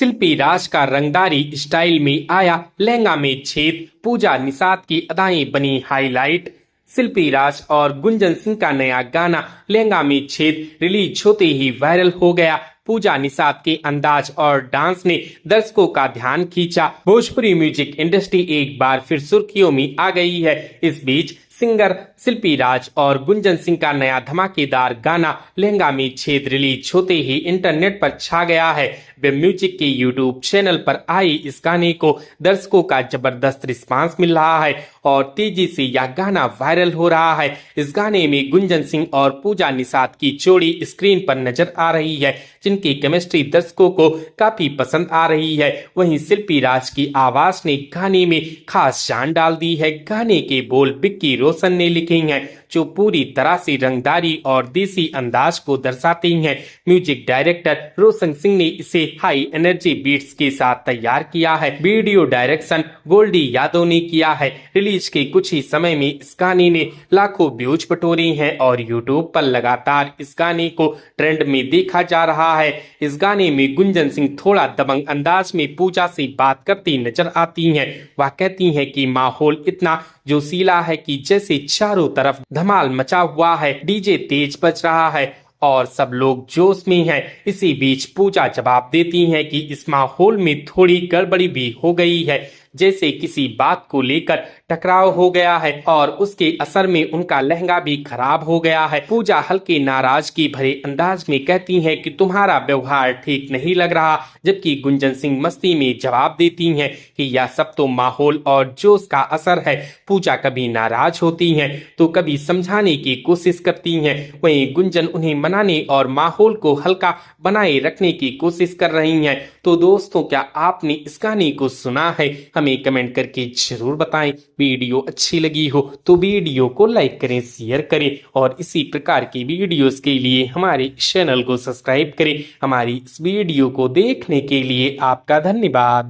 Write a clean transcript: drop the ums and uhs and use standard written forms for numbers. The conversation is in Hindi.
शिल्पी राज का रंगदारी स्टाइल में आया लहंगा में छेद, पूजा निषाद की अदाएं बनी हाईलाइट। शिल्पी राज और गुंजन सिंह का नया गाना लहंगा में छेद रिलीज होते ही वायरल हो गया। पूजा निषाद के अंदाज और डांस ने दर्शकों का ध्यान खींचा। भोजपुरी म्यूजिक इंडस्ट्री एक बार फिर सुर्खियों में आ गई है। इस बीच सिंगर शिल्पी राज और गुंजन सिंह का नया धमाकेदार गाना लहंगा में छेद रिलीज होते ही इंटरनेट पर छा गया है। वेब म्यूजिक के यूट्यूब चैनल पर आए इस गाने को दर्शकों का जबरदस्त रिस्पांस मिल रहा है और तेजी से यह गाना वायरल हो रहा है। इस गाने में गुंजन सिंह और पूजा निषाद की जोड़ी स्क्रीन पर नजर आ रही है, जिनकी केमिस्ट्री दर्शकों को काफी पसंद आ रही है। वहीं शिल्पी राज की आवाज ने गाने में खास जान डाल दी है। गाने के बोल विक्की रोशन ने लिखे हैं, जो पूरी तरह से रंगदारी और देसी अंदाज को दर्शाते हैं। म्यूजिक डायरेक्टर रोशन सिंह ने इसे हाई एनर्जी बीट्स के साथ तैयार किया है। वीडियो डायरेक्शन गोल्डी यादव ने किया है। रिलीज के कुछ ही समय में इस गाने ने लाखों व्यूज बटोरे हैं और यूट्यूब पर लगातार इस गाने को ट्रेंड में देखा जा रहा है। इस गाने में गुंजन सिंह थोड़ा दबंग अंदाज में पूजा से बात करती नजर आती हैं। वह कहती हैं कि माहौल इतना जोशीला है कि जैसे चारों तरफ धमाल मचा हुआ है, डीजे तेज बज रहा है और सब लोग जोश में हैं। इसी बीच पूजा जवाब देती हैं कि इस माहौल में थोड़ी गड़बड़ी भी हो गई है, जैसे किसी बात को लेकर टकराव हो गया है और उसके असर में उनका लहंगा भी खराब हो गया है। पूजा हल्के नाराजगी भरे अंदाज में कहती हैं कि तुम्हारा व्यवहार ठीक नहीं लग रहा, जबकि गुंजन सिंह मस्ती में जवाब देती हैं कि यह सब तो माहौल और जोश का असर है। पूजा कभी नाराज होती हैं तो कभी समझाने की कोशिश करती हैं। वहीं गुंजन उन्हें मनाने और माहौल को हल्का बनाए रखने की कोशिश कर रही हैं। तो दोस्तों, क्या आपने इस गाने को सुना है? हमें कमेंट करके जरूर बताएं। वीडियो अच्छी लगी हो तो वीडियो को लाइक करें, शेयर करें और इसी प्रकार की वीडियोस के लिए हमारे चैनल को सब्सक्राइब करें। हमारी इस वीडियो को देखने के लिए आपका धन्यवाद।